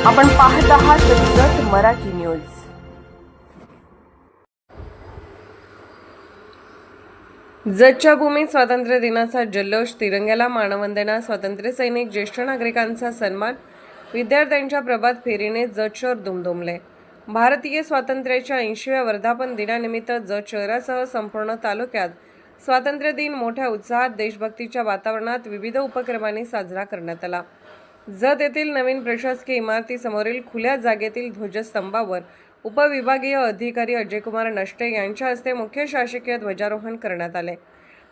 आपण पाहत आहात जत मराठी न्यूज। जतच्या भूमीत स्वातंत्र्य दिनाचा जल्लोष, तिरंग्याला मानवंदना, स्वातंत्र्य सैनिक, ज्येष्ठ नागरिकांचा सन्मान, विद्यार्थ्यांच्या प्रभात फेरीने जत शहर दुमदुमले। भारतीय स्वातंत्र्याच्या 80व्या वर्धापन दिनानिमित्त जत शहरासह संपूर्ण तालुक्यात स्वातंत्र्य दिन मोठ्या उत्साहात, देशभक्तीच्या वातावरणात विविध उपक्रमांनी साजरा करण्यात आला। जत येथील नवीन प्रशासकीय इमारतीसमोरील खुल्या जागेतील ध्वजस्तंभावर उपविभागीय अधिकारी अजयकुमार नष्टे यांच्या हस्ते मुख्य शासकीय ध्वजारोहण करण्यात आले।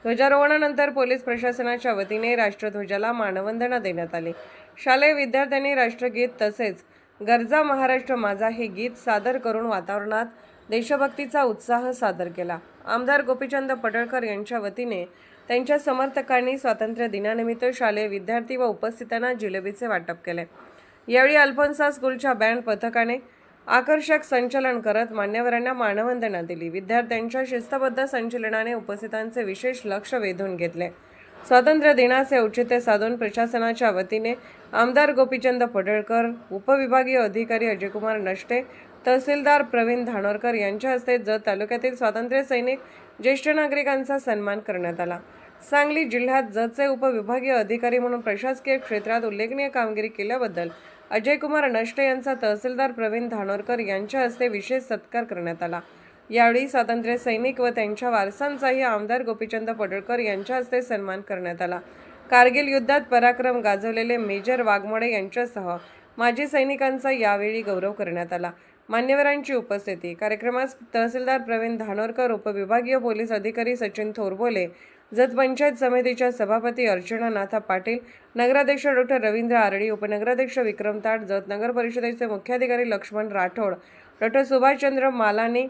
ध्वजारोहणानंतर पोलीस प्रशासनाच्या वतीने राष्ट्रध्वजाला मानवंदना देण्यात आली। शालेय विद्यार्थ्यांनी राष्ट्रगीत तसेच गरजा महाराष्ट्र माझा हे गीत सादर करून वातावरणात देशभक्तीचा उत्साह सादर केला। आमदार गोपीचंद पडळकर यांच्या वतीने त्यांच्या समर्थकांनी स्वातंत्र्य दिनानिमित्त शालेय विद्यार्थी व उपस्थितांना जिलेबीचे वाटप केले। यावेळी अल्फोन्सा स्कूलच्या बँड पथकाने आकर्षक संचलन करत मान्यवरांना मानवंदना दिली। विद्यार्थ्यांच्या शिस्तबद्ध संचलनाने उपस्थितांचे विशेष लक्ष वेधून घेतले। स्वातंत्र्य दिनाचे औचित्य साधून प्रशासनाच्या वतीने आमदार गोपीचंद पडळकर, उपविभागीय अधिकारी अजयकुमार नष्टे, तहसीलदार प्रवीण धानोरकर यांच्या हस्ते जत तालुक्यातील स्वातंत्र्य सैनिक, ज्येष्ठ नागरिकांचा सन्मान करण्यात आला। सांगली जिल्ह्यात जतचे उपविभागीय अधिकारी म्हणून प्रशासकीय क्षेत्रात उल्लेखनीय कामगिरी केल्याबद्दल अजयकुमार नष्टे यांचा तहसीलदार प्रवीण धानोरकर यांच्या हस्ते विशेष सत्कार करण्यात आला। यावेळी स्वातंत्र्य सैनिक व त्यांच्या वारसांचाही आमदार गोपीचंद पडळकर यांच्या हस्ते सन्मान करण्यात आला। कारगिल युद्धात पराक्रम गाजवलेले मेजर वाघमोडे यांच्यासह माजी सैनिकांचा यावेळी गौरव करण्यात आला। मान्यवरांची उपस्थिती। कार्यक्रमास तहसीलदार प्रवीण धानोरकर, उपविभागीय पोलीस अधिकारी सचिन थोरबोले, जत पंचायत समितीच्या सभापती अर्चना नाथा पाटील, नगराध्यक्ष डॉ. रवींद्र आरडी, उपनगराध्यक्ष विक्रम ताट, जत नगर परिषदेचे मुख्याधिकारी लक्ष्मण राठोड, डॉ. सुभाषचंद्र मालानी,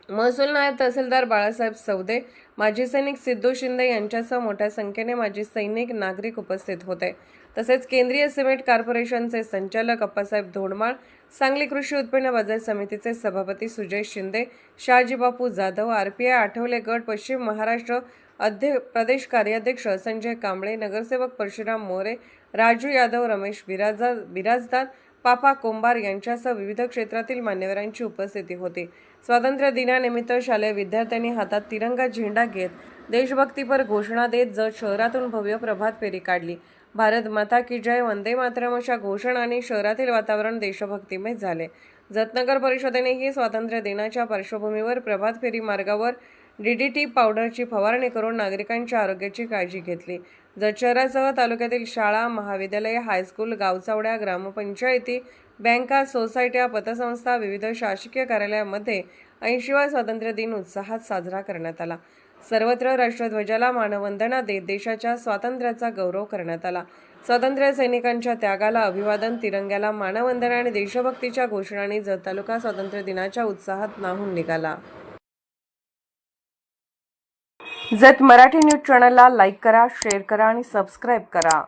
महसूल नायब तहसीलदार बाळासाहेब सौदे, माजी सैनिक सिद्धू शिंदे यांच्यासह मोठ्या संख्येने माजी सैनिक, नागरिक उपस्थित होते। तसेच केंद्रीय सिमेंट कॉर्पोरेशनचे संचालक अप्पासाहेब धोडमाळ, सांगली कृषी उत्पन्न बाजार समितीचे सभापती सुजय शिंदे, शहाजी बापू जाधव, RPI आठवले गट पश्चिम महाराष्ट्र प्रदेश कार्याध्यक्ष संजय कांबळे, नगरसेवक परशुराम मोरे, राजू यादव, रमेश बिराजदार, पापा कोंबार यांच्यासह विविध क्षेत्रातील मान्यवरांची उपस्थिती होती। स्वातंत्र्य दिनानिमित्त शालेय विद्यार्थ्यांनी हातात तिरंगा झेंडा घेत देशभक्तीपर घोषणा देत जत शहरातून भव्य प्रभात फेरी काढली। भारत माता की जय, वंदे मातरम अशा घोषणांनी शहरातील वातावरण देशभक्तिमय झाले। जत नगर परिषदेनेही स्वातंत्र्य दिनाच्या पार्श्वभूमीवर प्रभात फेरी मार्गावर DDT पावडरची फवारणी करून नागरिकांच्या आरोग्याची काळजी घेतली। जत शहरासह तालुक्यातील शाळा, महाविद्यालये, हायस्कूल, गावचावड्या, ग्रामपंचायती, बँका, सोसायट्या, पतसंस्था, विविध शासकीय कार्यालयामध्ये 80वा स्वातंत्र्य दिन उत्साहात साजरा करण्यात आला। सर्वत्र राष्ट्रध्वजाला मानवंदना देत देशाच्या स्वातंत्र्याचा गौरव करण्यात आला। स्वातंत्र्य सैनिकांच्या त्यागाला अभिवादन, तिरंग्याला मानवंदना आणि देशभक्तीच्या घोषणांनी जत तालुका स्वातंत्र्य दिनाच्या उत्साहात न्हाऊन निघाला। जत मराठी न्यूज चॅनलला लाईक करा, शेअर करा आणि सबस्क्राईब करा।